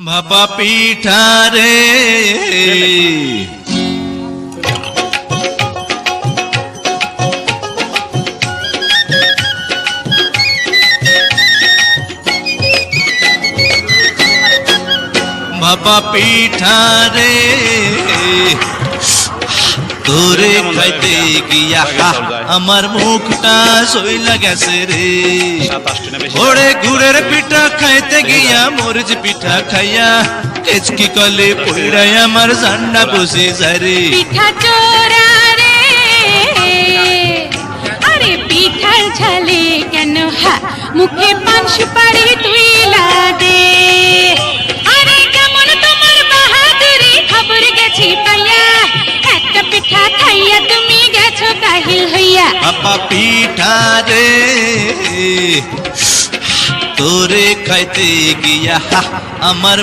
ভাপা পিঠা রে ভাপা পিঠা রে তোরে খাইতে গিয়া আমার মুখটা সইলা গেছে রে। ওরে গুড়ের পিঠা খাইতে গিয়া মরিচ পিঠা খাইয়া কেচকি কলে পইড়াই আমার জান্না বসে যায় রে। পিঠা চোরা রে আরে পিঠার ঝালে কেন মুখে পান সুপারি তুইলা দে। আরে কেমন তোমার বাহাদুরি খবর গেছি পাইয়া একটা পিঠা খাইয়া তুমি গেছো কাহিল হইয়া। ভাপা পিঠা রে তোরে খাইতে গিয়া আমার